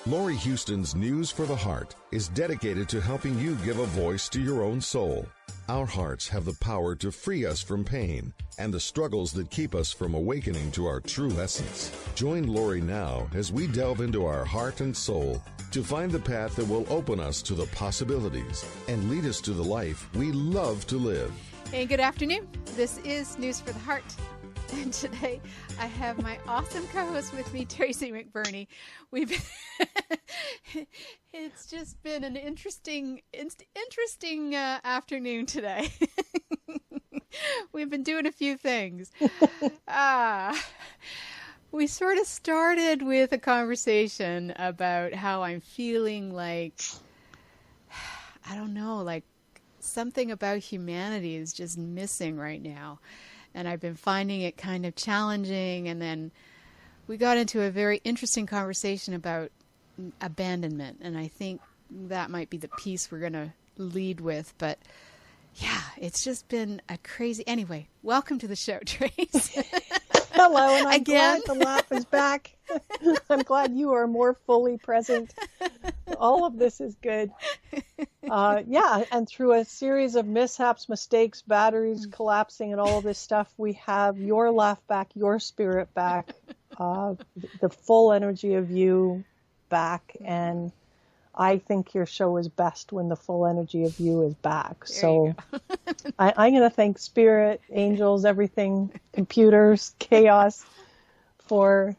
Laurie Huston's News for the Heart is dedicated to helping you give a voice to your own soul. Our hearts have the power to free us from pain and the struggles that keep us from awakening to our true essence. Join Laurie now as we delve into our heart and soul to find the path that will open us to the possibilities and lead us to the life we love to live. Hey, good afternoon. This is News for the Heart. And today I have my awesome co-host with me, Tracy McBurney. It's just been an interesting afternoon today. We've been doing a few things. We sort of started with a conversation about how I'm feeling like, I don't know, like something about humanity is just missing right now. And I've been finding it kind of challenging. And then we got into a very interesting conversation about abandonment. And I think that might be the piece we're going to lead with. But yeah, it's just been a crazy... Anyway, welcome to the show, Trace. Hello, and I'm Again? glad the laugh is back. I'm glad you are more fully present. All of this is good. And through a series of mishaps, mistakes, batteries collapsing, and all of this stuff, we have your laugh back, your spirit back, the full energy of you back. And I think your show is best when the full energy of you is back. So I'm going to thank spirit, angels, everything, computers, chaos, for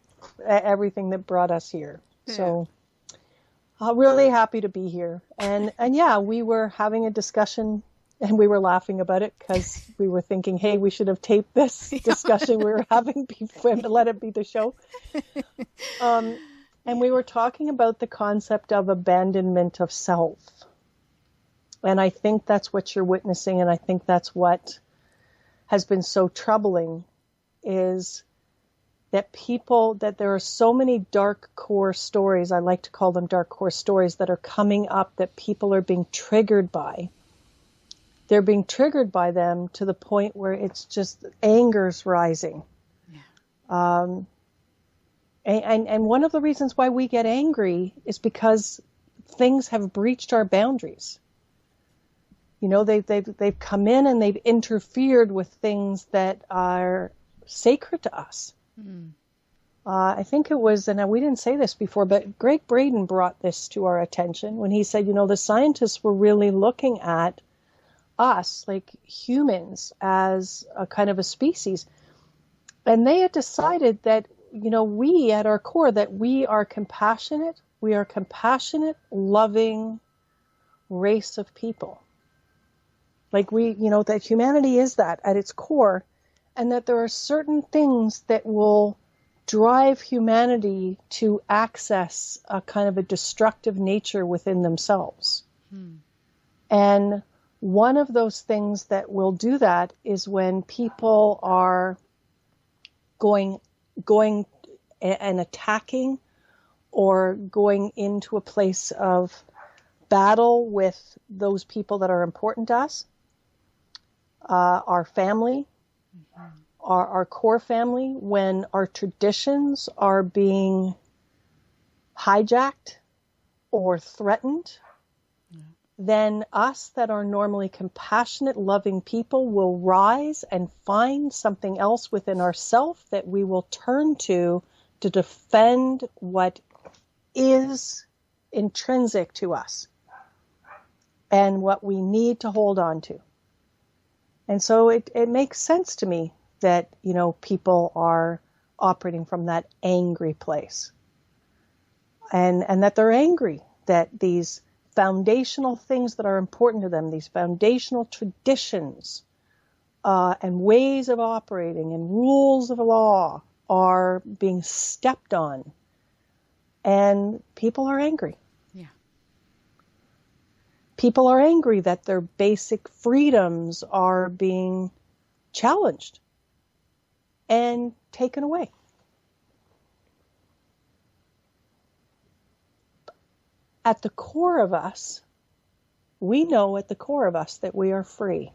everything that brought us here. Yeah. So really happy to be here. And yeah, we were having a discussion and we were laughing about it because we were thinking, hey, we should have taped this discussion we were having before and let it be the show. And we were talking about the concept of abandonment of self. And I think that's what you're witnessing. And I think that's what has been so troubling is that there are so many dark core stories, I like to call them dark core stories, that are coming up that people are being triggered by. They're being triggered by them to the point where it's just anger's rising. Yeah. And one of the reasons why we get angry is because things have breached our boundaries. You know, they've come in and they've interfered with things that are sacred to us. I think it was, and we didn't say this before, but Greg Braden brought this to our attention when he said, you know, the scientists were really looking at us, like humans, as a kind of a species. And they had decided that, you know, we at our core, that we are compassionate, loving race of people. Like that humanity is that at its core. And that there are certain things that will drive humanity to access a kind of a destructive nature within themselves. And one of those things that will do that is when people are going and attacking or going into a place of battle with those people that are important to us, our family, our core family, when our traditions are being hijacked or threatened, then us that are normally compassionate, loving people will rise and find something else within ourselves that we will turn to defend what is intrinsic to us and what we need to hold on to. And so it makes sense to me that, you know, people are operating from that angry place. And that they're angry that these foundational things that are important to them, these foundational traditions and ways of operating and rules of law are being stepped on. And people are angry. Yeah. People are angry that their basic freedoms are being challenged and taken away. At the core of us, we know at the core of us that we are free.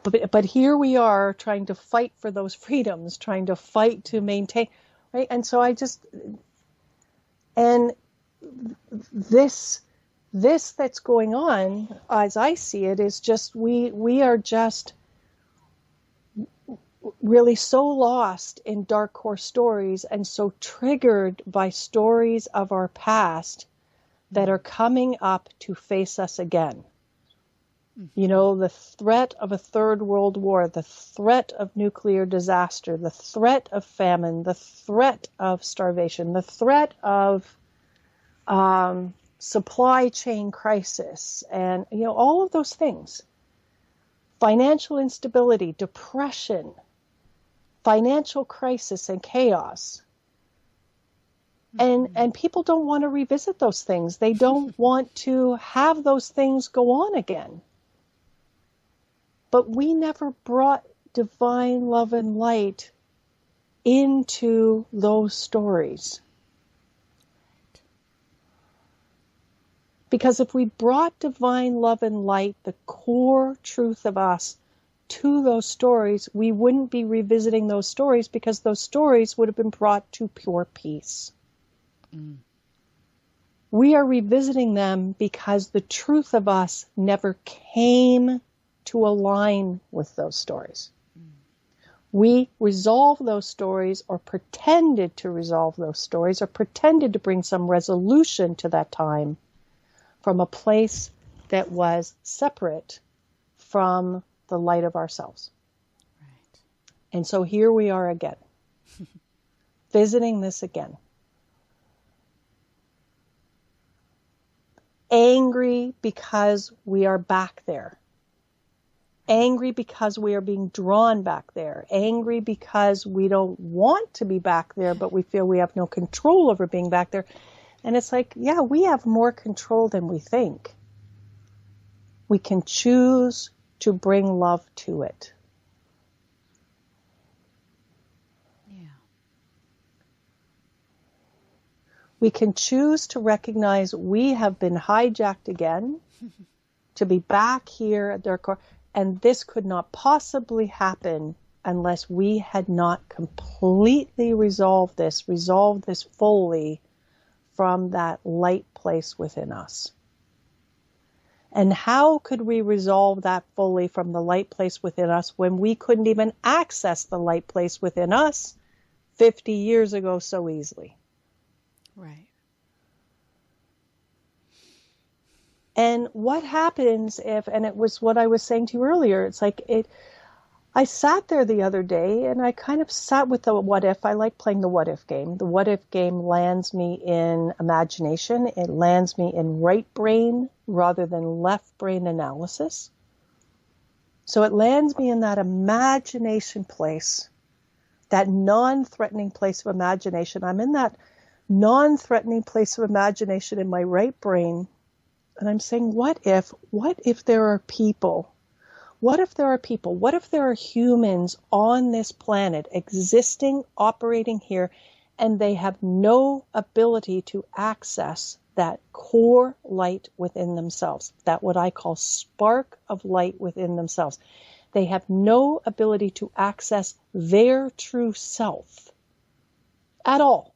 But here we are trying to fight for those freedoms, trying to fight to maintain, right? And so and this that's going on, as I see it, is just we are just really so lost in dark core stories and so triggered by stories of our past that are coming up to face us again. You know, the threat of a third world war, the threat of nuclear disaster, the threat of famine, the threat of starvation, the threat of supply chain crisis, and, you know, all of those things. Financial instability, depression, financial crisis and chaos. And people don't want to revisit those things. They don't want to have those things go on again. But we never brought divine love and light into those stories. Because if we brought divine love and light, the core truth of us, to those stories, we wouldn't be revisiting those stories, because those stories would have been brought to pure peace. We are revisiting them because the truth of us never came to align with those stories. We resolved those stories, or pretended to resolve those stories, or pretended to bring some resolution to that time from a place that was separate from the light of ourselves. Right. And so here we are again, visiting this again. Angry because we are back there. Angry because we are being drawn back there. Angry because we don't want to be back there, but we feel we have no control over being back there. And it's like, yeah, we have more control than we think. We can choose to bring love to it. Yeah. We can choose to recognize we have been hijacked again, to be back here at their core. And this could not possibly happen unless we had not completely resolved this fully from that light place within us. And how could we resolve that fully from the light place within us when we couldn't even access the light place within us 50 years ago so easily? Right. And what happens if, and it was what I was saying to you earlier, it's like I sat there the other day and I kind of sat with the what if. I like playing the what if game. The what if game lands me in imagination. It lands me in right brain rather than left brain analysis. So it lands me in that imagination place, that non-threatening place of imagination. I'm in that non-threatening place of imagination in my right brain. And I'm saying, what if there are people? What if there are people? What if there are humans on this planet existing, operating here, and they have no ability to access that core light within themselves, that what I call spark of light within themselves? They have no ability to access their true self at all.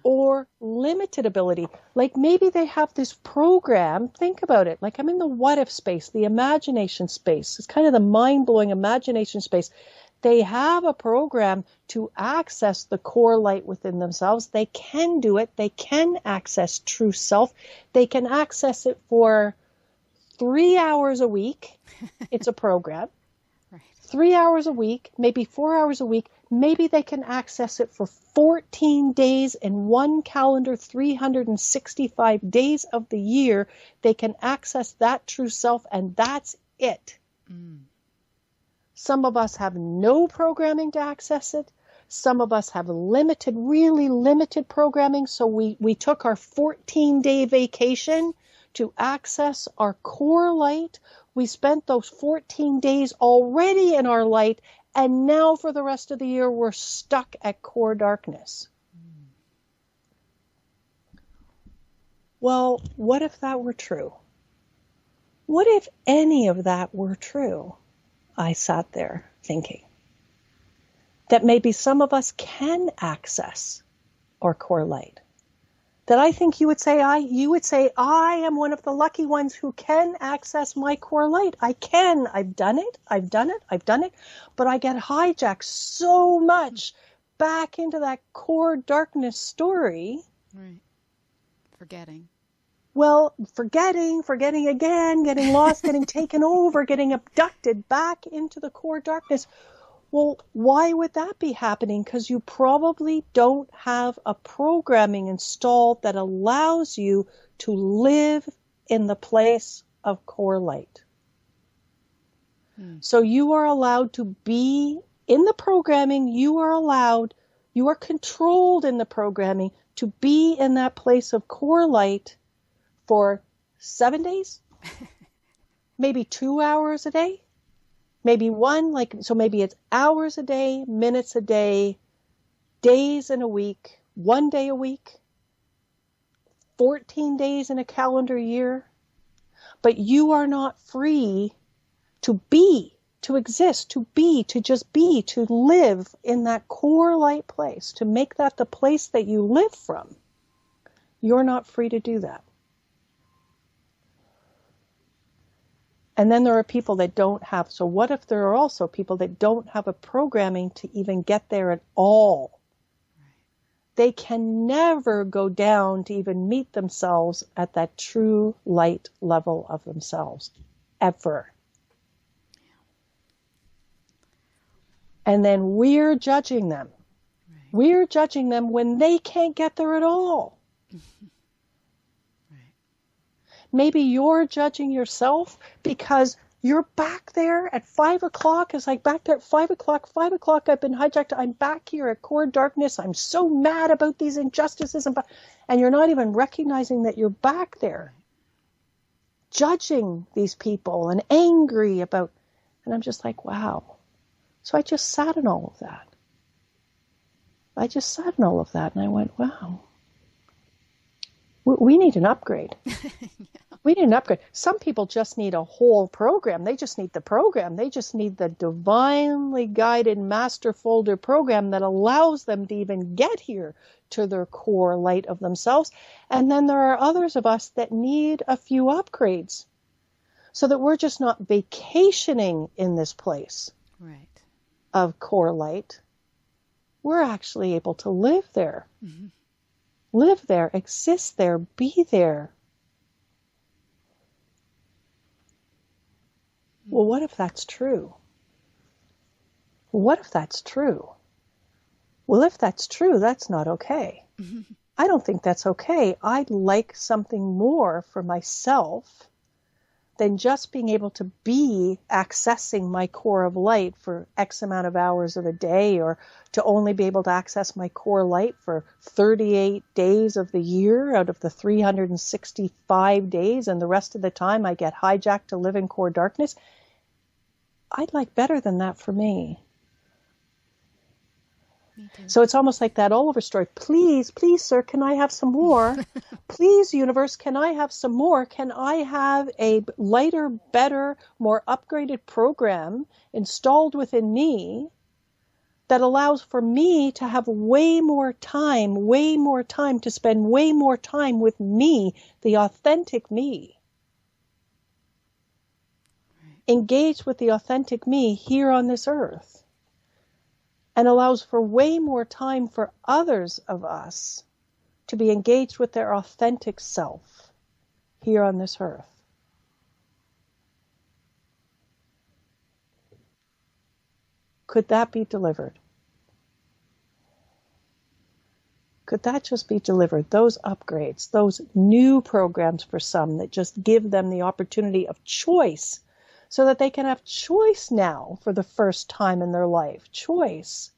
Or limited ability. Like maybe they have this program, think about it, like I'm in the what if space, the imagination space. It's kind of the mind-blowing imagination space. They have a program to access the core light within themselves. They can do it. They can access true self. They can access it for 3 hours a week. It's a program. Right. 3 hours a week, maybe 4 hours a week. Maybe they can access it for 14 days in one calendar, 365 days of the year. They can access that true self, and that's it. Some of us have no programming to access it. Some of us have limited, really limited programming. So we took our 14-day vacation to access our core light. We spent those 14 days already in our light. And now for the rest of the year, we're stuck at core darkness. Well, what if that were true? What if any of that were true? I sat there thinking that maybe some of us can access our core light. That I think you would say I am one of the lucky ones who can access my core light. I can. I've done it. But I get hijacked so much back into that core darkness story. Right. Forgetting. Well, forgetting again, getting lost, getting taken over, getting abducted back into the core darkness. Well, why would that be happening? Because you probably don't have a programming installed that allows you to live in the place of core light. So you are allowed to be in the programming, you are controlled in the programming to be in that place of core light for 7 days, maybe 2 hours a day. Maybe so maybe it's hours a day, minutes a day, days in a week, 1 day a week, 14 days in a calendar year. But you are not free to be, to exist, to be, to just be, to live in that core light place, to make that the place that you live from. You're not free to do that. And then there are people that don't have. So what if there are also people that don't have a programming to even get there at all? Right. They can never go down to even meet themselves at that true light level of themselves, ever. Yeah. And then we're judging them. Right. We're judging them when they can't get there at all. Maybe you're judging yourself because you're back there at 5 o'clock. It's like back there at 5 o'clock. 5 o'clock, I've been hijacked. I'm back here at core darkness. I'm so mad about these injustices. And you're not even recognizing that you're back there, judging these people and angry about. And I'm just like, wow. So I just sat in all of that. And I went, wow. We need an upgrade. We need an upgrade. Some people just need a whole program. They just need the program. They just need the divinely guided master folder program that allows them to even get here to their core light of themselves. And then there are others of us that need a few upgrades so that we're just not vacationing in this place of core light. We're actually able to live there. Mm-hmm. Live there, exist there, be there. Well, what if that's true? What if that's true? Well, if that's true, that's not okay. Mm-hmm. I don't think that's okay. I'd like something more for myself than just being able to be accessing my core of light for X amount of hours of a day, or to only be able to access my core light for 38 days of the year out of the 365 days, and the rest of the time I get hijacked to live in core darkness. I'd like better than that for me. So it's almost like that Oliver story. Please, sir, can I have some more? Please, universe, can I have some more? Can I have a lighter, better, more upgraded program installed within me that allows for me to have way more time to spend way more time with me, the authentic me? Engage with the authentic me here on this earth. And allows for way more time for others of us to be engaged with their authentic self here on this earth. Could that be delivered? Could that just be delivered? Those upgrades, those new programs for some that just give them the opportunity of choice, so that they can have choice now for the first time in their life. Choice.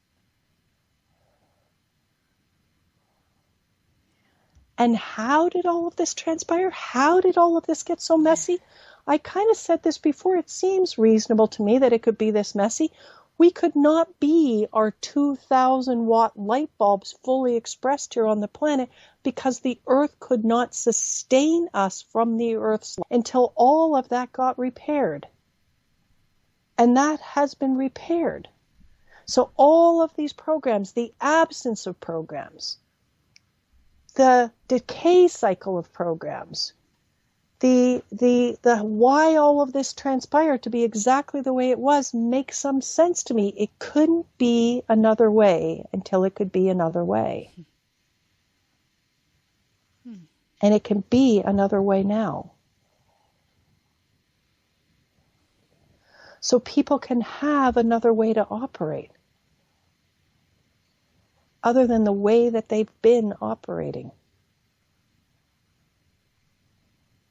And how did all of this transpire? How did all of this get so messy? I kind of said this before. It seems reasonable to me that it could be this messy. We could not be our 2,000 watt light bulbs fully expressed here on the planet because the earth could not sustain us from the earth's until all of that got repaired. And that has been repaired. So all of these programs, the absence of programs, the decay cycle of programs, the why all of this transpired to be exactly the way it was makes some sense to me. It couldn't be another way until it could be another way. And it can be another way now. So people can have another way to operate other than the way that they've been operating.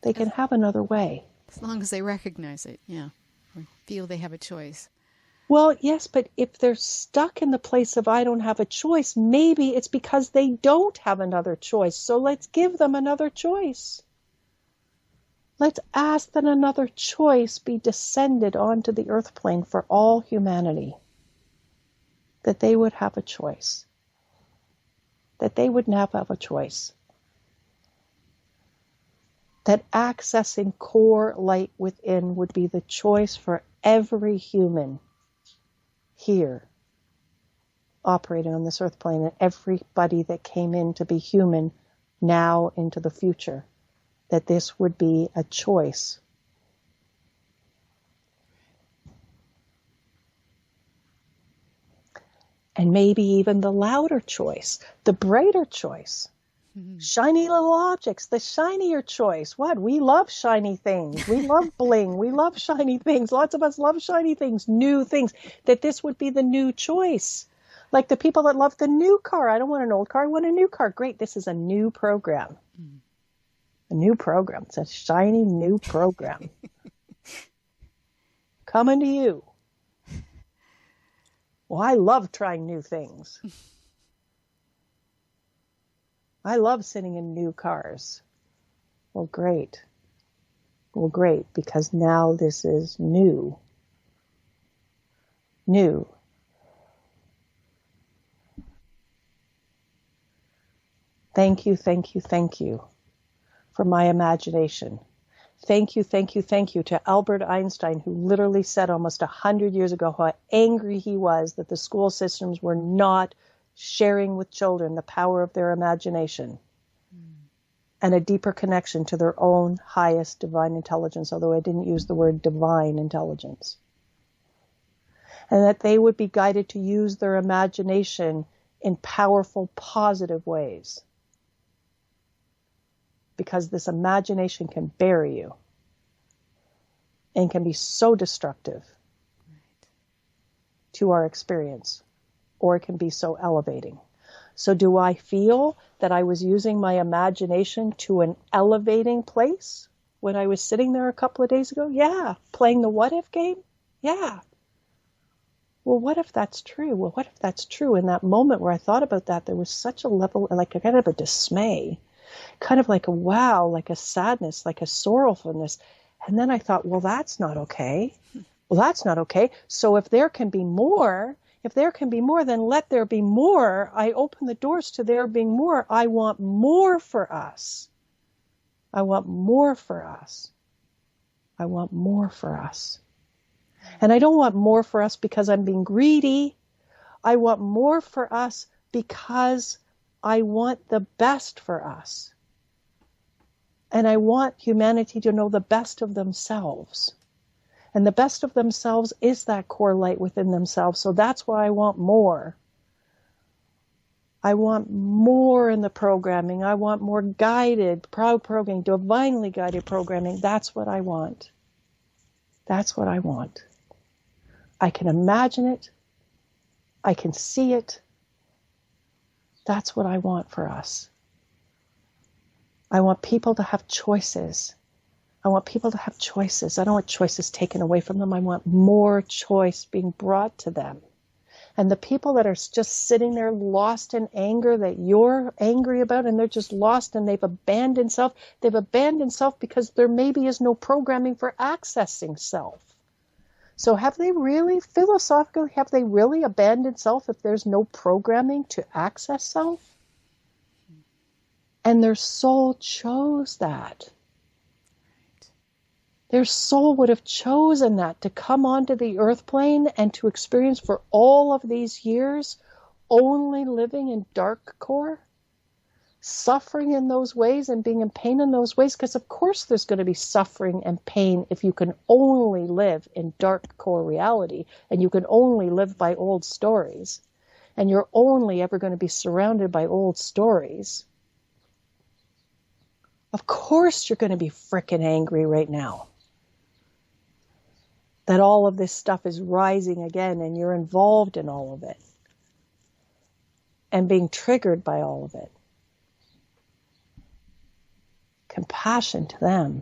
They can have another way. As long as they recognize it, yeah, or feel they have a choice. Well, yes, but if they're stuck in the place of I don't have a choice, maybe it's because they don't have another choice. So let's give them another choice. Let's ask that another choice be descended onto the earth plane for all humanity. That they would have a choice. That they would not have a choice. That accessing core light within would be the choice for every human here operating on this earth plane, and everybody that came in to be human now into the future, that this would be a choice. And maybe even the louder choice, the brighter choice. Shiny little objects, the shinier choice. What? We love shiny things. We love bling. We love shiny things. Lots of us love shiny things, new things. That this would be the new choice. Like the people that love the new car. I don't want an old car. I want a new car. Great. This is a new program. A new program. It's a shiny new program. Coming to you. Well, I love trying new things. I love sitting in new cars. Well, great. Well, great, because now this is new. New. Thank you, thank you, thank you for my imagination. Thank you, thank you, thank you to Albert Einstein, who literally said almost 100 years ago how angry he was that the school systems were not sharing with children the power of their imagination and a deeper connection to their own highest divine intelligence, although I didn't use the word divine intelligence. And that they would be guided to use their imagination in powerful, positive ways. Because this imagination can bury you and can be so destructive to our experience. Or it can be so elevating. So do I feel that I was using my imagination to an elevating place when I was sitting there a couple of days ago? Yeah. Playing the what if game? Yeah. Well, what if that's true? Well, what if that's true? In that moment where I thought about that, there was such a level, like a kind of a dismay, kind of like a wow, like a sadness, like a sorrowfulness. And then I thought, well, that's not okay. Well, that's not okay. So if there can be more, then let there be more. I open the doors to there being more. I want more for us. I want more for us. I want more for us. And I don't want more for us because I'm being greedy. I want more for us because I want the best for us. And I want humanity to know the best of themselves. And the best of themselves is that core light within themselves. So that's why I want more. I want more in the programming. I want more guided programming, divinely guided programming. That's what I want. That's what I want. I can imagine it. I can see it. That's what I want for us. I want people to have choices. I want people to have choices. I don't want choices taken away from them. I want more choice being brought to them. And the people that are just sitting there lost in anger that you're angry about, and they're just lost and they've abandoned self because there maybe is no programming for accessing self. So have they really, philosophically, have they really abandoned self if there's no programming to access self? And their soul chose that. Their soul would have chosen that, to come onto the earth plane and to experience for all of these years only living in dark core, suffering in those ways and being in pain in those ways, because of course there's going to be suffering and pain if you can only live in dark core reality, and you can only live by old stories, and you're only ever going to be surrounded by old stories. Of course you're going to be frickin' angry right now that all of this stuff is rising again and you're involved in all of it and being triggered by all of it. Compassion to them.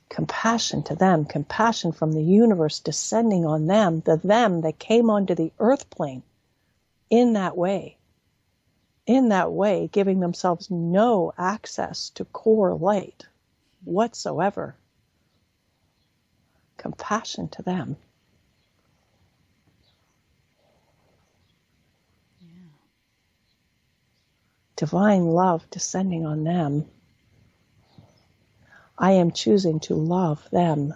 Compassion to them. Compassion from the universe descending on them, the them that came onto the earth plane in that way. In that way, giving themselves no access to core light whatsoever. Compassion to them. Yeah. Divine love descending on them. I am choosing to love them.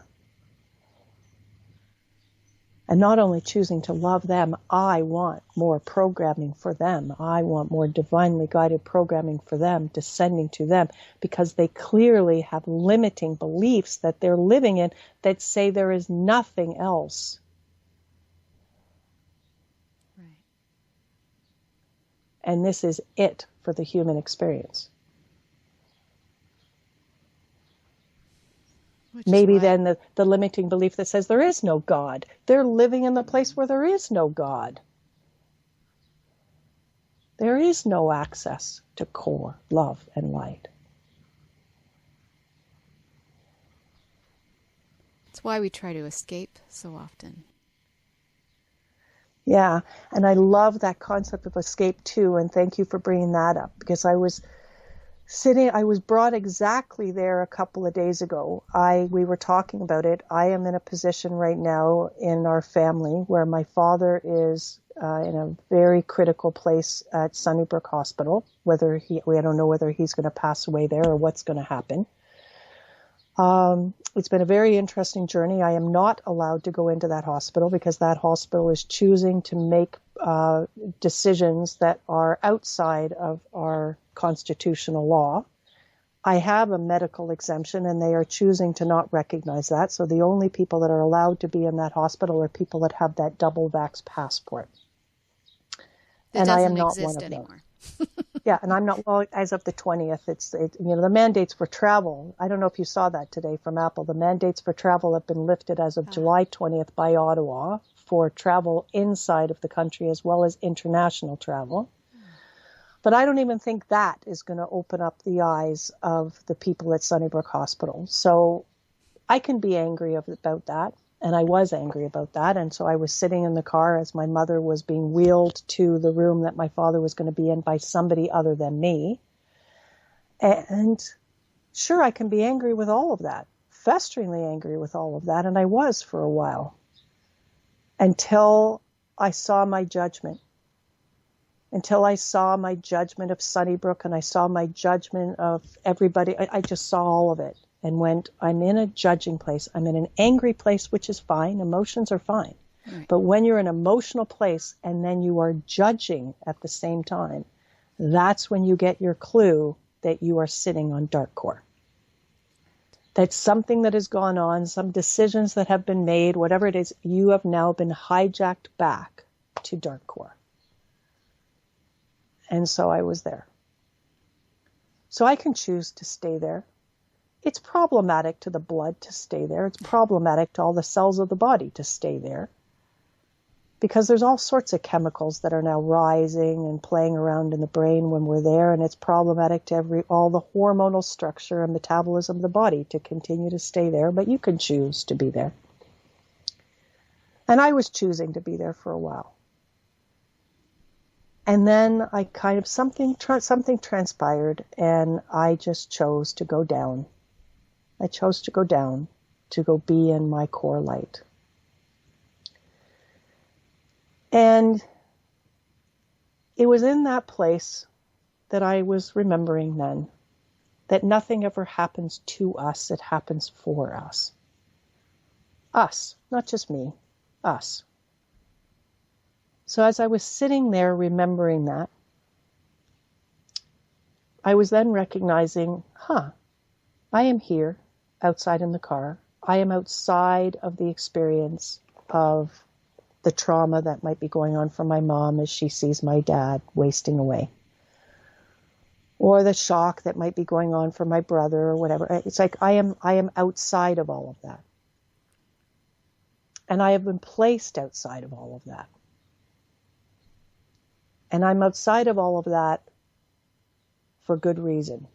And not only choosing to love them, I want more programming for them. I want more divinely guided programming for them, descending to them, because they clearly have limiting beliefs that they're living in that say there is nothing else. Right. And this is it for the human experience. Maybe then the limiting belief that says there is no God. They're living in the place where there is no God. There is no access to core love and light. It's why we try to escape so often. Yeah, and I love that concept of escape too, and thank you for bringing that up, because I was brought exactly there a couple of days ago. We were talking about it. I am in a position right now in our family where my father is in a very critical place at Sunnybrook Hospital. I don't know whether he's going to pass away there or what's going to happen. It's been a very interesting journey. I am not allowed to go into that hospital because that hospital is choosing to make decisions that are outside of our constitutional law. I have a medical exemption and they are choosing to not recognize that. So the only people that are allowed to be in that hospital are people that have that double vax passport. And I am not one of them. Yeah, and I'm not, well, as of the 20th, the mandates for travel. I don't know if you saw that today from Apple. The mandates for travel have been lifted as of July 20th by Ottawa for travel inside of the country as well as international travel. But I don't even think that is going to open up the eyes of the people at Sunnybrook Hospital. So I can be angry about that. And I was angry about that. And so I was sitting in the car as my mother was being wheeled to the room that my father was going to be in by somebody other than me. And sure, I can be angry with all of that, festeringly angry with all of that. And I was for a while until I saw my judgment. Until I saw my judgment of Sunnybrook and I saw my judgment of everybody. I just saw all of it. And went, I'm in a judging place. I'm in an angry place, which is fine. Emotions are fine. Right. But when you're in an emotional place and then you are judging at the same time, that's when you get your clue that you are sitting on dark core. That something that has gone on, some decisions that have been made, whatever it is, you have now been hijacked back to dark core. And so I was there. So I can choose to stay there. It's problematic to the blood to stay there. It's problematic to all the cells of the body to stay there. Because there's all sorts of chemicals that are now rising and playing around in the brain when we're there. And it's problematic to all the hormonal structure and metabolism of the body to continue to stay there. But you can choose to be there. And I was choosing to be there for a while. And then I kind of, something transpired and I just chose to go down. I chose to go down, to go be in my core light. And it was in that place that I was remembering then, that nothing ever happens to us, it happens for us. Us, not just me, us. So as I was sitting there remembering that, I was then recognizing, I am here outside in the car. I am outside of the experience of the trauma that might be going on for my mom as she sees my dad wasting away. Or the shock that might be going on for my brother or whatever. It's like I am outside of all of that. And I have been placed outside of all of that. And I'm outside of all of that for good reason.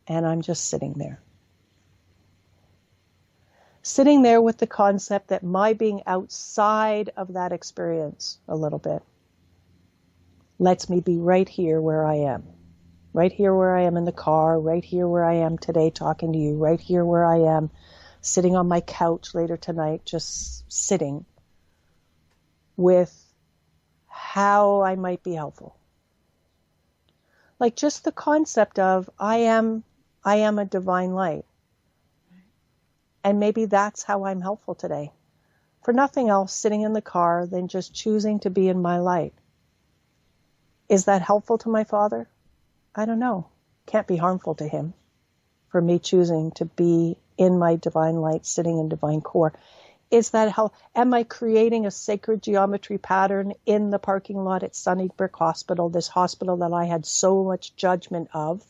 And I'm just sitting there. Sitting there with the concept that my being outside of that experience a little bit lets me be right here where I am. Right here where I am in the car, right here where I am today talking to you, right here where I am sitting on my couch later tonight, just sitting with how I might be helpful. Like just the concept of I am a divine light. And maybe that's how I'm helpful today. For nothing else, sitting in the car than just choosing to be in my light. Is that helpful to my father? I don't know. Can't be harmful to him for me choosing to be in my divine light, sitting in divine core. Is that how, am I creating a sacred geometry pattern in the parking lot at Sunnybrook Hospital, this hospital that I had so much judgment of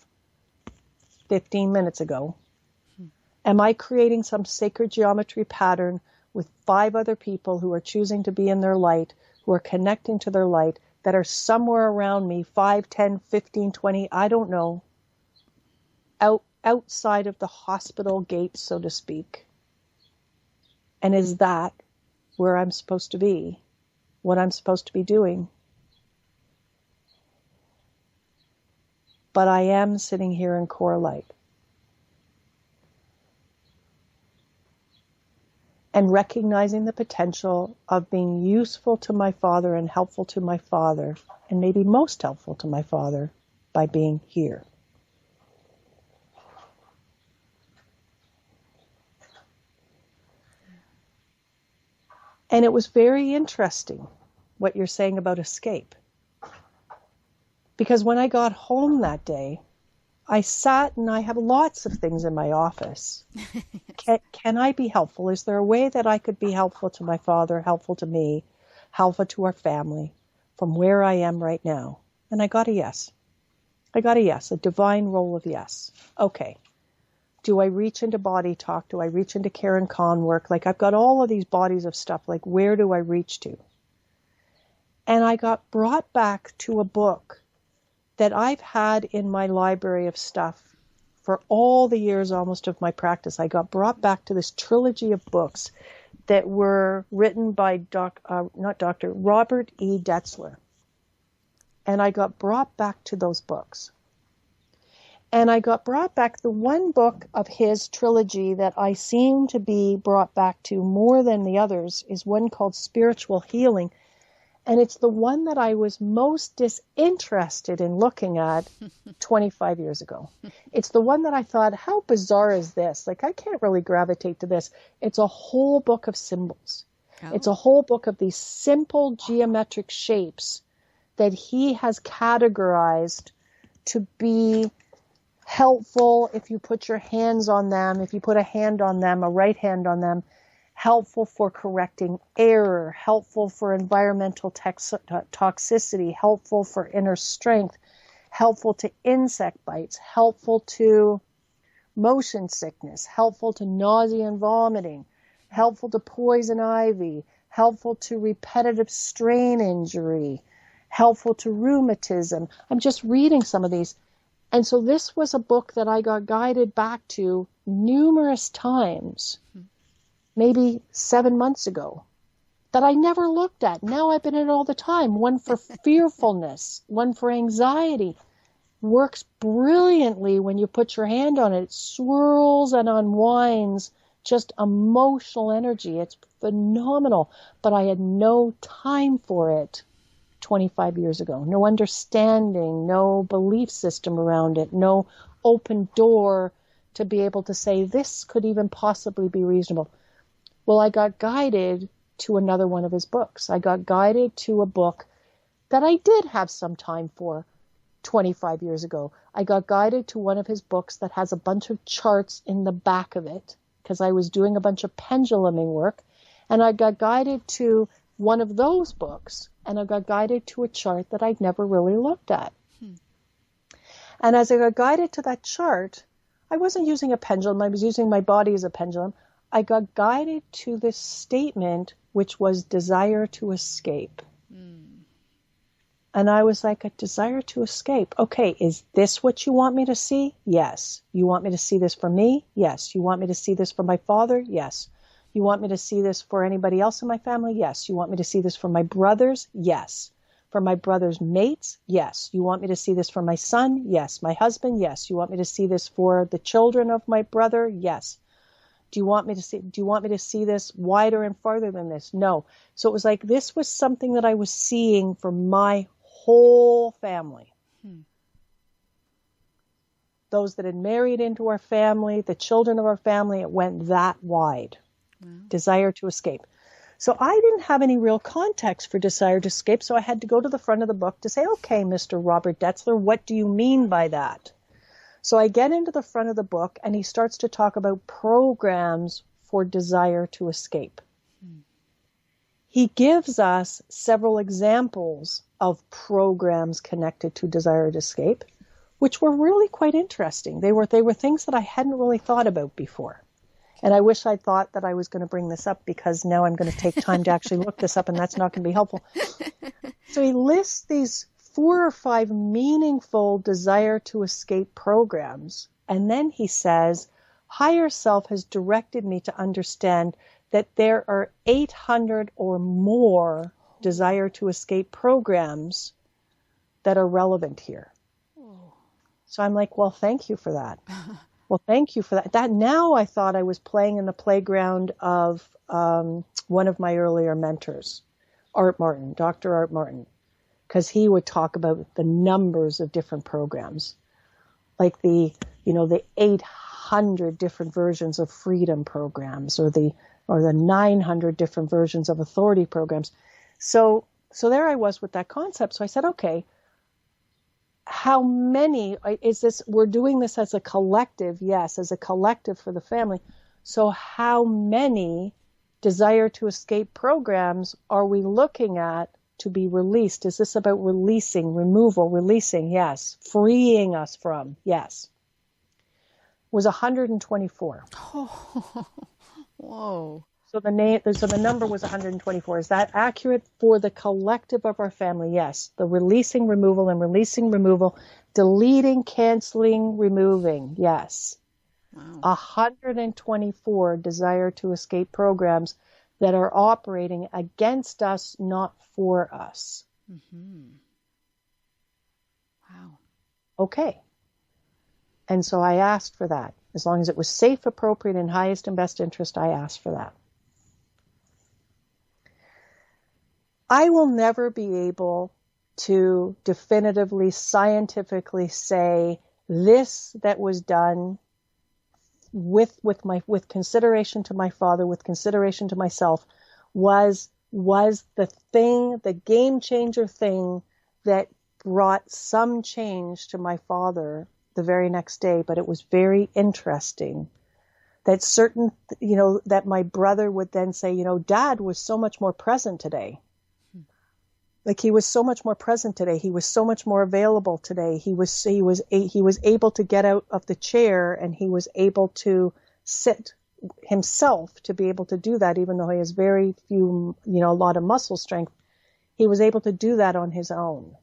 15 minutes ago? Am I creating some sacred geometry pattern with 5 other people who are choosing to be in their light, who are connecting to their light, that are somewhere around me, 5, 10, 15, 20, I don't know, outside of the hospital gate, so to speak? And is that where I'm supposed to be? What I'm supposed to be doing? But I am sitting here in core light. And recognizing the potential of being useful to my father and helpful to my father, and maybe most helpful to my father by being here. And it was very interesting what you're saying about escape. Because when I got home that day, I sat and I have lots of things in my office. Can I be helpful? Is there a way that I could be helpful to my father, helpful to me, helpful to our family from where I am right now? And I got a yes. I got a yes, a divine roll of yes. Okay. Do I reach into body talk? Do I reach into Karen Kahn work? Like I've got all of these bodies of stuff. Like where do I reach to? And I got brought back to a book that I've had in my library of stuff for all the years almost of my practice. I got brought back to this trilogy of books that were written by Robert E. Detzler. And I got brought back to those books. And I got brought back, the one book of his trilogy that I seem to be brought back to more than the others is one called Spiritual Healing. And it's the one that I was most disinterested in looking at 25 years ago. It's the one that I thought, how bizarre is this? Like, I can't really gravitate to this. It's a whole book of symbols. Oh. It's a whole book of these simple geometric shapes that he has categorized to be helpful if you put your hands on them, if you put a hand on them, a right hand on them, helpful for correcting error, helpful for environmental toxicity, helpful for inner strength, helpful to insect bites, helpful to motion sickness, helpful to nausea and vomiting, helpful to poison ivy, helpful to repetitive strain injury, helpful to rheumatism. I'm just reading some of these. And so this was a book that I got guided back to numerous times, maybe 7 months ago, that I never looked at. Now I've been in it all the time. One for fearfulness, one for anxiety. Works brilliantly when you put your hand on it. It swirls and unwinds just emotional energy. It's phenomenal. But I had no time for it 25 years ago. No understanding, no belief system around it, no open door to be able to say this could even possibly be reasonable. Well, I got guided to another one of his books. I got guided to a book that I did have some time for 25 years ago. I got guided to one of his books that has a bunch of charts in the back of it because I was doing a bunch of penduluming work. And I got guided to one of those books, and I got guided to a chart that I'd never really looked at. And as I got guided to that chart, I wasn't using a pendulum. I was using my body as a pendulum. I got guided to this statement, which was desire to escape. And I was like, a desire to escape. Okay, is this what you want me to see? Yes. You want me to see this for me? Yes. You want me to see this for my father? Yes. You want me to see this for anybody else in my family? Yes. You want me to see this for my brothers? Yes. For my brother's mates? Yes. You want me to see this for my son? Yes. My husband? Yes. You want me to see this for the children of my brother? Yes. Do you want me to see this wider and farther than this? No. So it was like this was something that I was seeing for my whole family. Those that had married into our family, the children of our family, it went that wide. Desire to escape. So I didn't have any real context for desire to escape, so I had to go to the front of the book to say, okay, Mr. Robert Detzler, what do you mean by that? So I get into the front of the book, and he starts to talk about programs for desire to escape. He gives us several examples of programs connected to desire to escape, which were really quite interesting. They were things that I hadn't really thought about before. And I wish I'd thought that I was going to bring this up because now I'm going to take time to actually look this up, and that's not going to be helpful. So he lists these 4 or 5 meaningful desire to escape programs. And then he says, higher self has directed me to understand that there are 800 or more desire to escape programs that are relevant here. So I'm like, well, thank you for that. Well, thank you for that. That now I thought I was playing in the playground of one of my earlier mentors, Art Martin, Dr. Art Martin, because he would talk about the numbers of different programs, like the 800 different versions of freedom programs, or the 900 different versions of authority programs. So there I was with that concept. So I said, okay, how many is this? We're doing this as a collective. Yes, as a collective for the family. So how many desire to escape programs are we looking at to be released? Is this about releasing, removal, releasing? Yes. Freeing us from? Yes. It was 124. Oh, whoa. So the number was 124. Is that accurate for the collective of our family? Yes. The releasing, removal, deleting, canceling, removing. Yes. Wow. 124 desire to escape programs that are operating against us, not for us. Wow. Okay. And so I asked for that. As long as it was safe, appropriate, and highest and best interest, I asked for that. I will never be able to definitively, scientifically say this that was done with consideration to my father, with consideration to myself, was the thing, the game changer thing that brought some change to my father the very next day. But it was very interesting that that my brother would then say, Dad was so much more present today. Like he was so much more present today. He was so much more available today. He was able to get out of the chair, and he was able to sit himself to be able to do that, even though he has very few, a lot of muscle strength. He was able to do that on his own.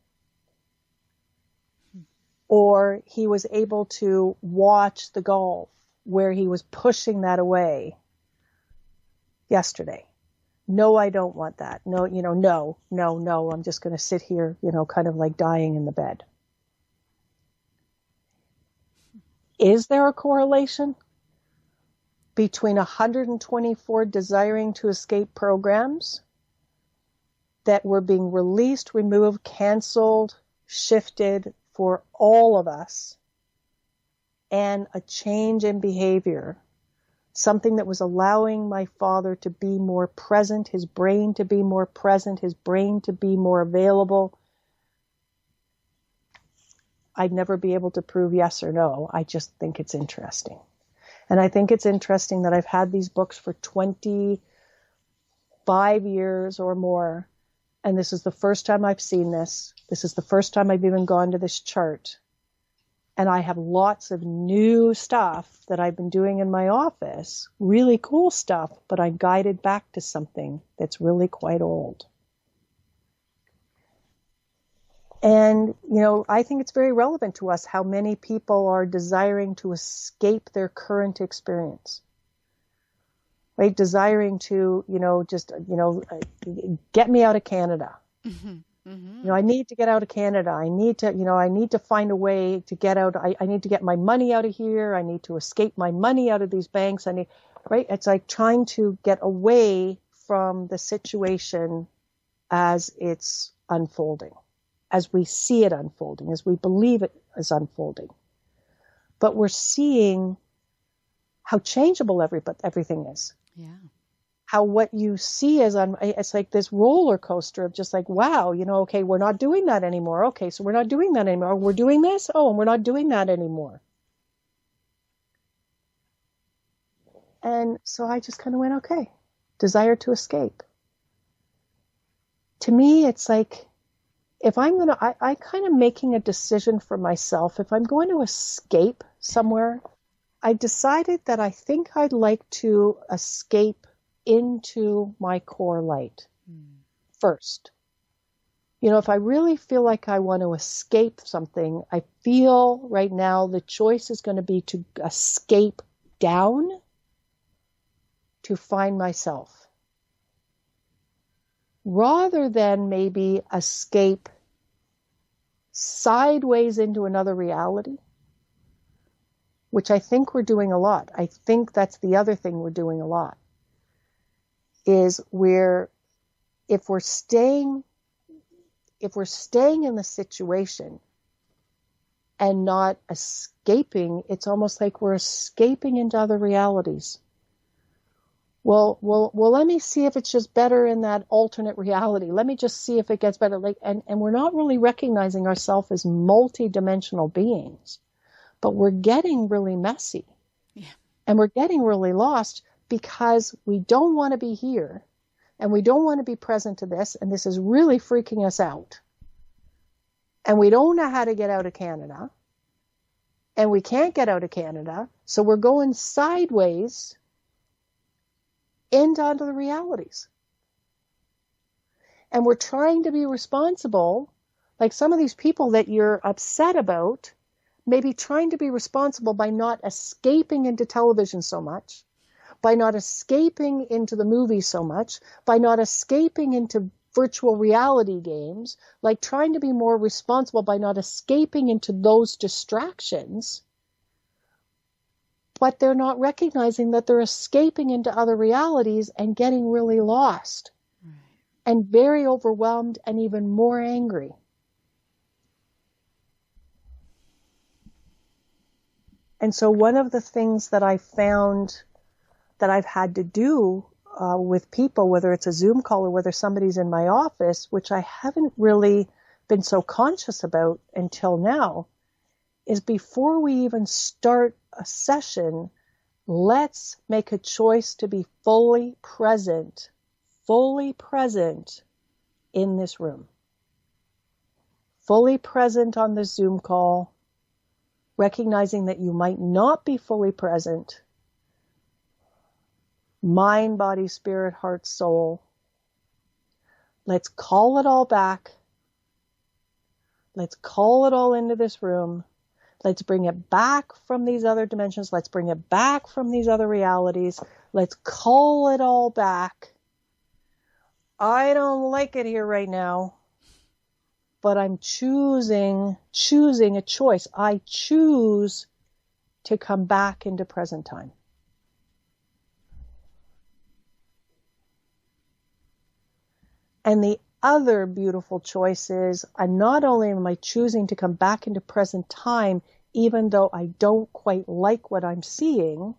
Or he was able to watch the golf where he was pushing that away yesterday. No, I don't want that. No, no, I'm just going to sit here, kind of like dying in the bed. Is there a correlation between 124 desiring to escape programs that were being released, removed, canceled, shifted for all of us, and a change in behavior, something that was allowing my father to be more present, his brain to be more present, his brain to be more available. I'd never be able to prove yes or no. I just think it's interesting. And I think it's interesting that I've had these books for 25 years or more. And this is the first time I've seen this. This is the first time I've even gone to this chart. And I have lots of new stuff that I've been doing in my office, really cool stuff, but I'm guided back to something that's really quite old. And, I think it's very relevant to us how many people are desiring to escape their current experience. Right? Desiring to, get me out of Canada. Mm-hmm. Mm-hmm. I need to get out of Canada. I need to find a way to get out. I need to get my money out of here. I need to escape my money out of these banks. Right? It's like trying to get away from the situation as it's unfolding, as we see it unfolding, as we believe it is unfolding. But we're seeing how changeable everything is. Yeah. How what you see is, it's like this roller coaster of just like, wow, okay, we're not doing that anymore. Okay, so we're not doing that anymore. We're doing this. Oh, and we're not doing that anymore. And so I just kind of went, okay, desire to escape. To me, it's like, if I'm going to, I kind of making a decision for myself. If I'm going to escape somewhere, I decided that I think I'd like to escape into my core light first. If I really feel like I want to escape something, I feel right now the choice is going to be to escape down to find myself, rather than maybe escape sideways into another reality, which I think we're doing a lot. I think that's the other thing we're doing a lot, is if we're staying in the situation and not escaping, it's almost like we're escaping into other realities. Well, let me see if it's just better in that alternate reality. Let me just see if it gets better. And we're not really recognizing ourselves as multi-dimensional beings, but we're getting really messy. Yeah. And we're getting really lost because we don't want to be here and we don't want to be present to this. And this is really freaking us out. And we don't know how to get out of Canada. And we can't get out of Canada. So we're going sideways into the realities. And we're trying to be responsible, like some of these people that you're upset about, maybe trying to be responsible by not escaping into television so much, by not escaping into the movies so much, by not escaping into virtual reality games, like trying to be more responsible by not escaping into those distractions. But they're not recognizing that they're escaping into other realities and getting really lost, right, and very overwhelmed and even more angry. And so one of the things that I found that I've had to do with people, whether it's a Zoom call or whether somebody's in my office, which I haven't really been so conscious about until now, is before we even start a session, let's make a choice to be fully present in this room, fully present on the Zoom call, recognizing that you might not be fully present, mind, body, spirit, heart, soul. Let's call it all back. Let's call it all into this room. Let's bring it back from these other dimensions. Let's bring it back from these other realities. Let's call it all back. I don't like it here right now, but I'm choosing a choice. I choose to come back into present time. And the other beautiful choice is, and not only am I choosing to come back into present time, even though I don't quite like what I'm seeing,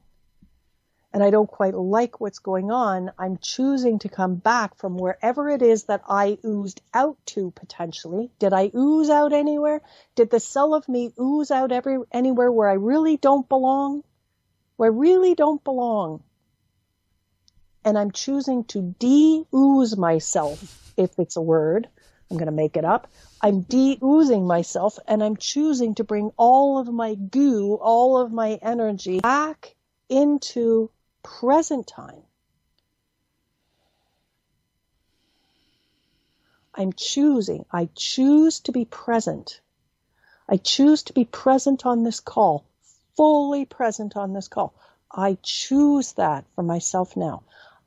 and I don't quite like what's going on, I'm choosing to come back from wherever it is that I oozed out to potentially. Did I ooze out anywhere? Did the cell of me ooze out anywhere where I really don't belong? Where I really don't belong. And I'm choosing to de-ooze myself, if it's a word. I'm going to make it up. I'm de-oozing myself, and I'm choosing to bring all of my goo, all of my energy back into present time. I choose to be present. I choose to be present on this call, fully present on this call. I choose that for myself now.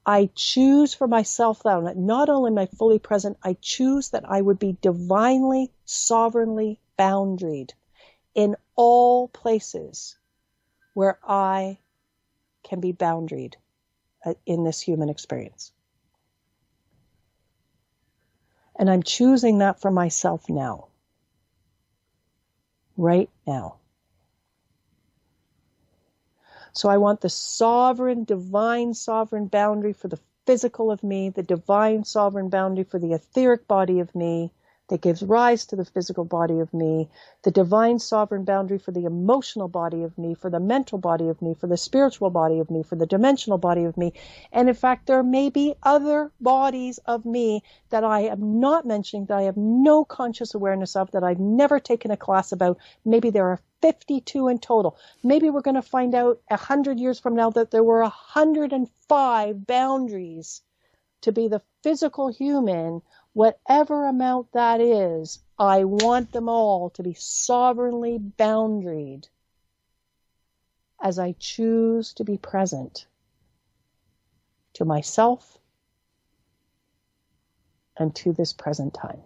I choose for myself now, not only am I fully present, I choose that I would be divinely, sovereignly boundaried in all places where I can be boundaried in this human experience. And I'm choosing that for myself now. Right now. So I want the sovereign, divine, sovereign boundary for the physical of me, the divine, sovereign boundary for the etheric body of me that gives rise to the physical body of me, the divine, sovereign boundary for the emotional body of me, for the mental body of me, for the spiritual body of me, for the dimensional body of me. And in fact, there may be other bodies of me that I am not mentioning, that I have no conscious awareness of, that I've never taken a class about. Maybe there are 52 in total. Maybe we're going to find out 100 years from now that there were 105 boundaries to be the physical human. Whatever amount that is, I want them all to be sovereignly boundaried as I choose to be present to myself and to this present time.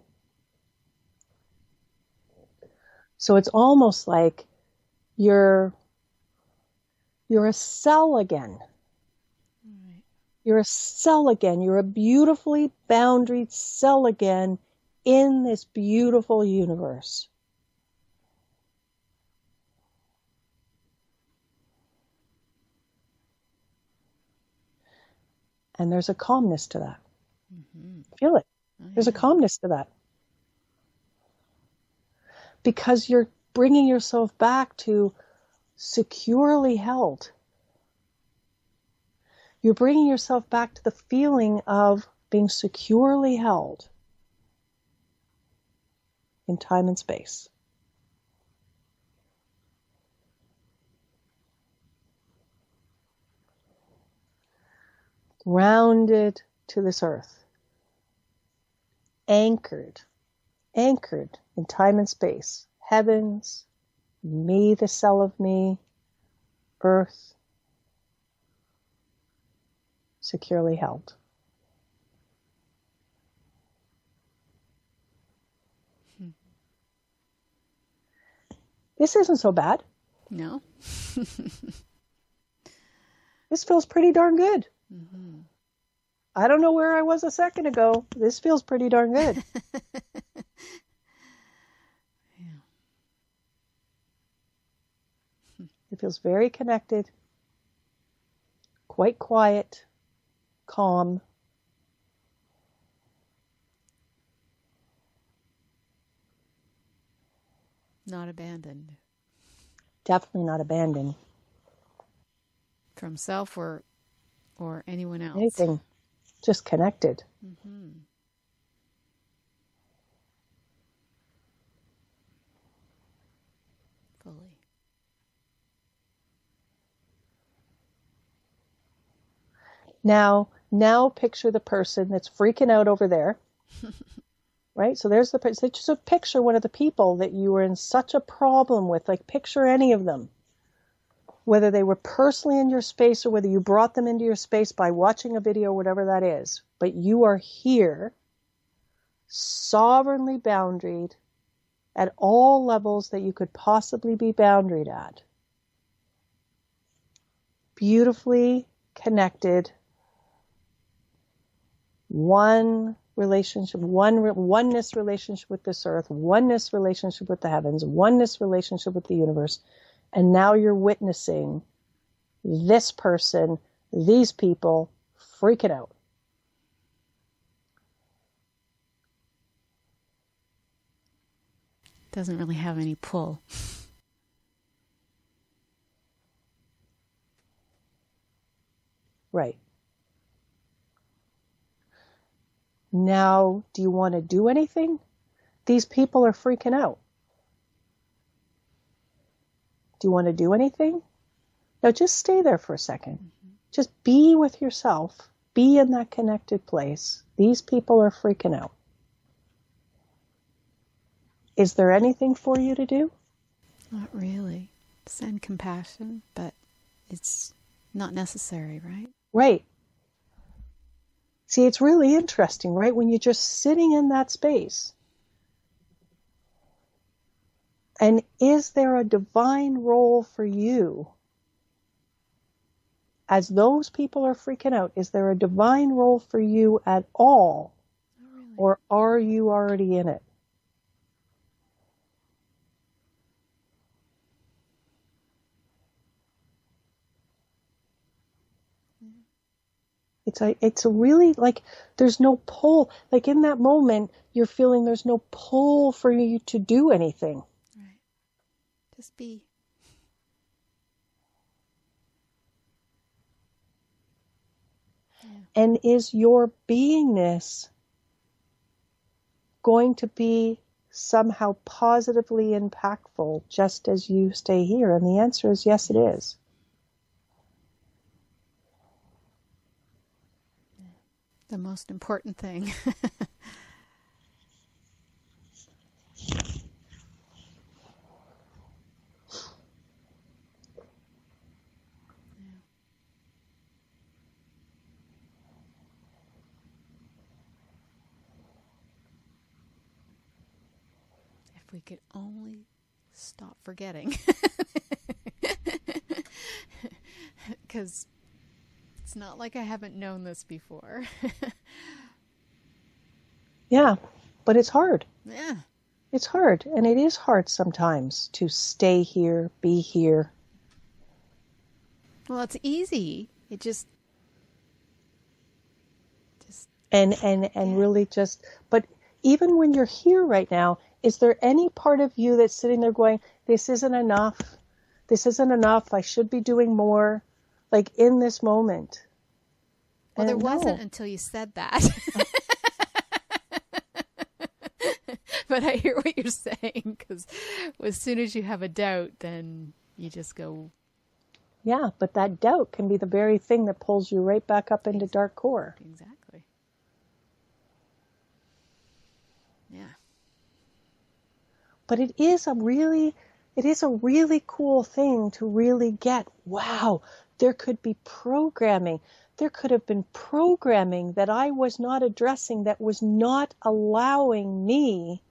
So it's almost like you're a cell again. You're a cell again. You're a beautifully boundaried cell again in this beautiful universe. And there's a calmness to that. Mm-hmm. Feel it. There's a calmness to that. Because you're bringing yourself back to securely held. You're bringing yourself back to the feeling of being securely held in time and space. Grounded to this earth. Anchored in time and space. Heavens, me, the cell of me, earth, securely held. This isn't so bad. No. This feels pretty darn good. Mm-hmm. I don't know where I was a second ago. This feels pretty darn good. Yeah. It feels very connected, quite quiet, calm. Not abandoned. Definitely not abandoned. From self or anyone else. Anything. Just connected. Mm-hmm. Fully. Now picture the person that's freaking out over there. Right? So there's the person. Just picture one of the people that you were in such a problem with. Like picture any of them. Whether they were personally in your space or whether you brought them into your space by watching a video, whatever that is. But you are here, sovereignly boundaried at all levels that you could possibly be boundaried at. Beautifully connected, one relationship, oneness relationship with this earth, oneness relationship with the heavens, oneness relationship with the universe. And now you're witnessing this person, these people freaking out. Doesn't really have any pull. Right. Now, do you want to do anything? These people are freaking out. Do you want to do anything? Now just stay there for a second. Mm-hmm. Just be with yourself. Be in that connected place. These people are freaking out. Is there anything for you to do? Not really. Send compassion, but it's not necessary, right? Right. See, it's really interesting, right? When you're just sitting in that space. And is there a divine role for you? As those people are freaking out, is there a divine role for you at all? Not really. Or are you already in it? It's a really, like, there's no pull. Like, in that moment, you're feeling there's no pull for you to do anything. Right. Just be. Yeah. And is your beingness going to be somehow positively impactful just as you stay here? And the answer is yes, it is. The most important thing. If we could only stop forgetting. Because it's not like I haven't known this before. Yeah, but it's hard. Yeah. It's hard, and it is hard sometimes to stay here, be here. Well, it's easy. It just and really just, but even when you're here right now, is there any part of you that's sitting there going, this isn't enough, I should be doing more, like in this moment? Well, there wasn't until you said that. But I hear what you're saying, because as soon as you have a doubt, then you just go. Yeah, but that doubt can be the very thing that pulls you right back up into dark core. Exactly. Yeah. But it is a really cool thing to really get, wow, there could be programming. There could have been programming that I was not addressing, that was not allowing me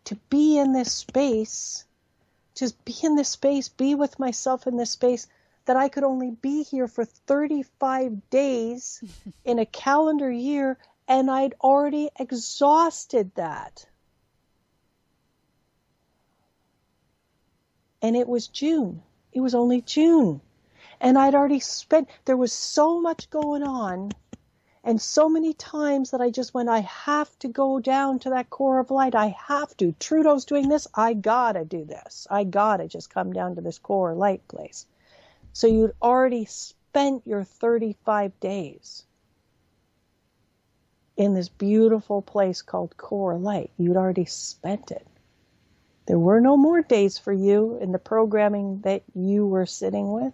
to be in this space, just be in this space, be with myself in this space, that I could only be here for 35 days in a calendar year, and I'd already exhausted that. And it was June. It was only June. And I'd already there was so much going on, and so many times that I just went, I have to go down to that core of light. I have to. Trudeau's doing this. I gotta do this. I gotta just come down to this core light place. So you'd already spent your 35 days in this beautiful place called core light. You'd already spent it. There were no more days for you in the programming that you were sitting with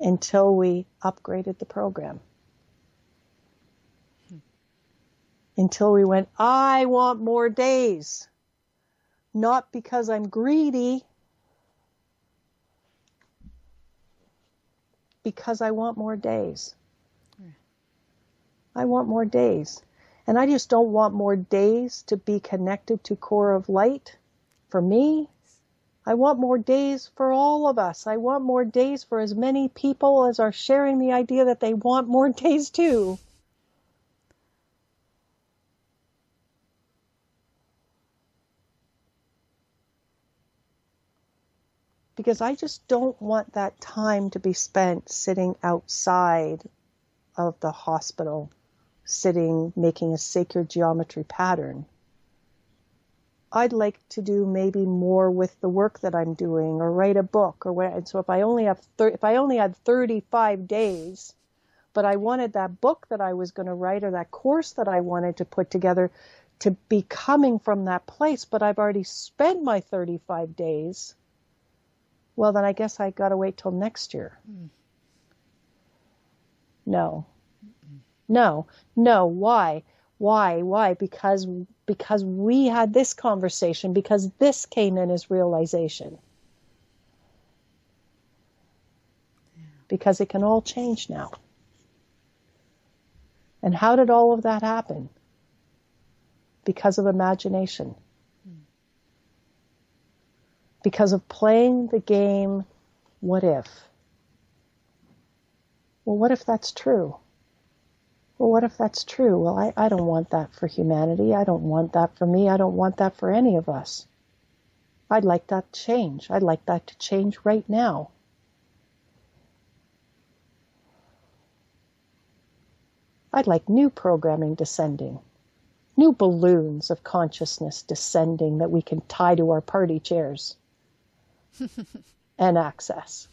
until we upgraded the program. Until we went, I want more days. Not because I'm greedy, because I want more days. I want more days. And I just don't want more days to be connected to core of light for me. I want more days for all of us. I want more days for as many people as are sharing the idea that they want more days too. because I just don't want that time to be spent sitting outside of the hospital, sitting, making a sacred geometry pattern. I'd like to do maybe more with the work that I'm doing, or write a book, or what. And so if I only had 35 days, but I wanted that book that I was going to write, or that course that I wanted to put together, to be coming from that place, but I've already spent my 35 days, well, then I guess I got to wait till next year. No. Why? Because we had this conversation, because this came in as realization. Because it can all change now. And how did all of that happen? Because of imagination. Because of playing the game, what if? Well, what if that's true? Well, what if that's true? Well, I don't want that for humanity. I don't want that for me. I don't want that for any of us. I'd like that to change. I'd like that to change right now. I'd like new programming descending. New balloons of consciousness descending that we can tie to our party chairs and access.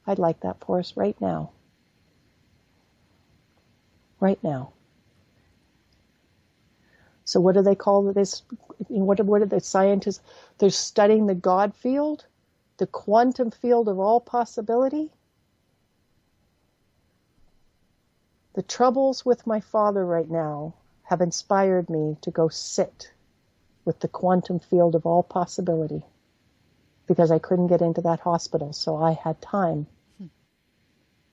I'd like that for us right now. Right now. So what do they call this? What are the scientists? They're studying the God field, the quantum field of all possibility. The troubles with my father right now have inspired me to go sit with the quantum field of all possibility, because I couldn't get into that hospital, so I had time.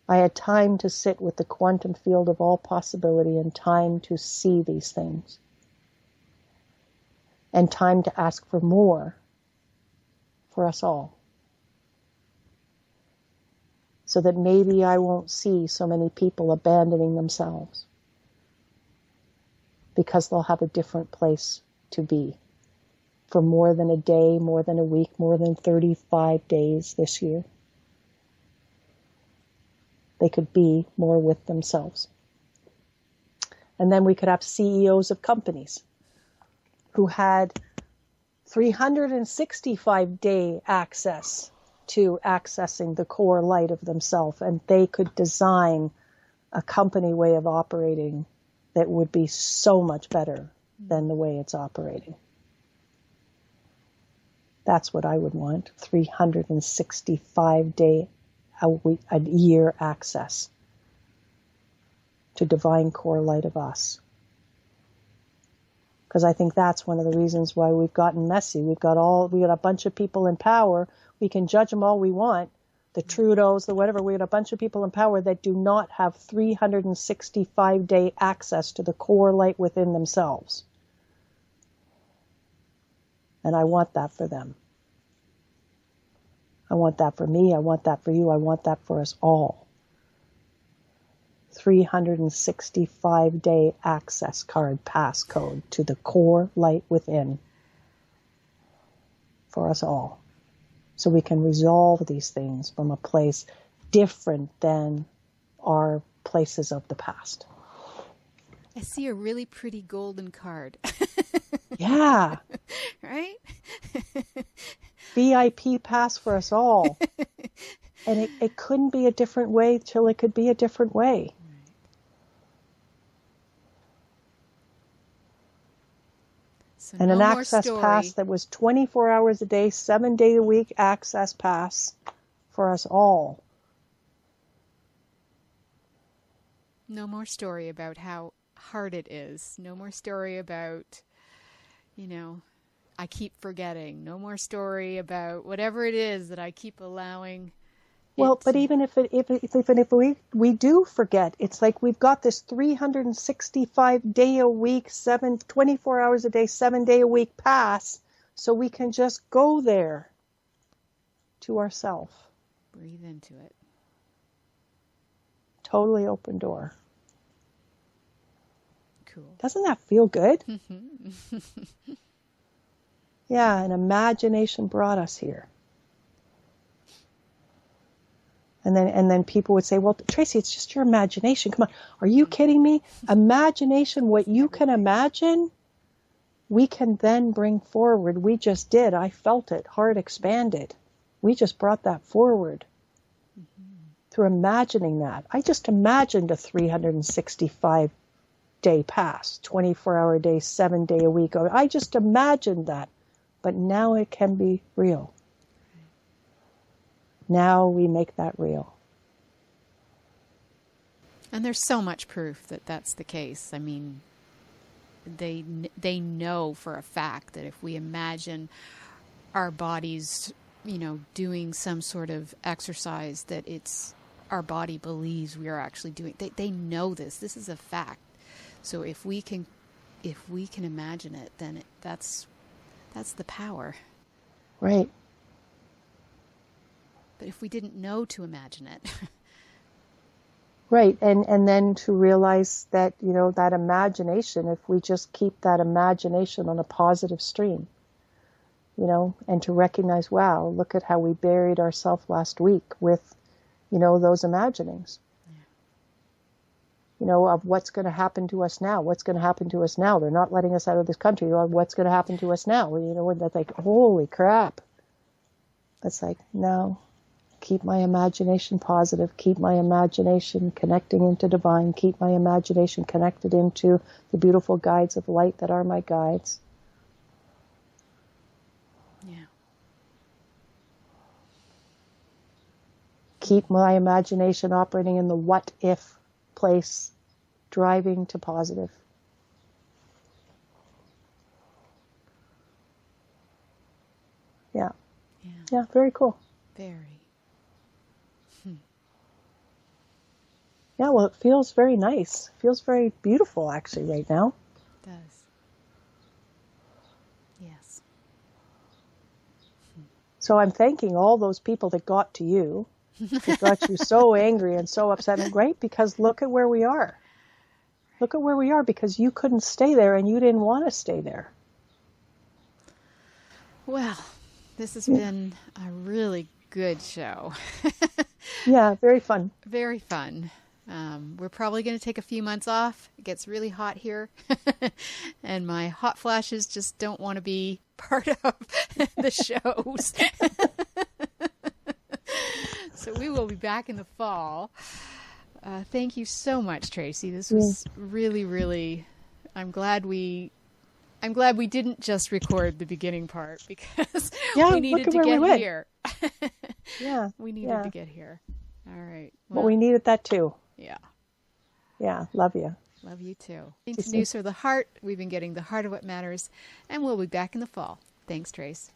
I had time to sit with the quantum field of all possibility, and time to see these things. And time to ask for more for us all. So that maybe I won't see so many people abandoning themselves, because they'll have a different place to be for more than a day, more than a week, more than 35 days this year. They could be more with themselves. And then we could have CEOs of companies who had 365-day access to accessing the core light of themselves, and they could design a company way of operating that would be so much better than the way it's operating. That's what I would want, 365-day a year access to divine core light of us. Because I think that's one of the reasons why we've gotten messy. We got a bunch of people in power. We can judge them all we want, the Trudeaus, the whatever. We got a bunch of people in power that do not have 365-day access to the core light within themselves. And I want that for them. I want that for me. I want that for you. I want that for us all. 365-day access card passcode to the core light within for us all. So we can resolve these things from a place different than our places of the past. I see a really pretty golden card. Yeah. Right? VIP pass for us all. And it couldn't be a different way till it could be a different way. So And no an more access story. pass that was 24 hours a day, 7 days a week access pass for us all. No more story about how hard it is. No more story about, I keep forgetting. No more story about whatever it is that I keep allowing. Well, but even if we do forget, it's like we've got this 365 day a week, 24 hours a day, 7 day a week pass, so we can just go there to ourself. Breathe into it. Totally open door. Cool. Doesn't that feel good? Yeah, and imagination brought us here. And then people would say, well, Tracy, it's just your imagination. Come on. Are you kidding me? Imagination, what you can imagine, we can then bring forward. We just did. I felt it. Heart expanded. We just brought that forward through imagining that. I just imagined a 365-day pass, 24-hour day, 7-day a week. I just imagined that. But now it can be real. Now we make that real. And there's so much proof that that's the case. I mean, they know for a fact that if we imagine our bodies, doing some sort of exercise, that our body believes we are actually doing. They know this. This is a fact. So if we can imagine it, then that's the power. Right. But if we didn't know to imagine it. Right. And then to realize that, that imagination, if we just keep that imagination on a positive stream, and to recognize, wow, look at how we buried ourselves last week with, those imaginings, of what's going to happen to us now. What's going to happen to us now? They're not letting us out of this country. What's going to happen to us now? That's like, holy crap. That's like, no. Keep my imagination positive, keep my imagination connecting into divine, keep my imagination connected into the beautiful guides of light that are my guides. Yeah. Keep my imagination operating in the what if place, driving to positive. Yeah. Yeah, very cool. Very. Yeah, well, it feels very nice. It feels very beautiful, actually, right now. It does. Yes. So I'm thanking all those people that got to you, that got you so angry and so upset and great, because look at where we are. Look at where we are, because you couldn't stay there and you didn't want to stay there. Well, this has been a really good show. Yeah, very fun. Very fun. We're probably going to take a few months off. It gets really hot here. And my hot flashes just don't want to be part of the shows. So we will be back in the fall. Thank you so much, Tracy. This was really, really, I'm glad we didn't just record the beginning part, because we needed to get here. Yeah. We needed to get here. All right. Well, we needed that too. Yeah. Yeah. Love you. Love you too. To News for the Heart. We've been getting the heart of what matters, and we'll be back in the fall. Thanks, Trace.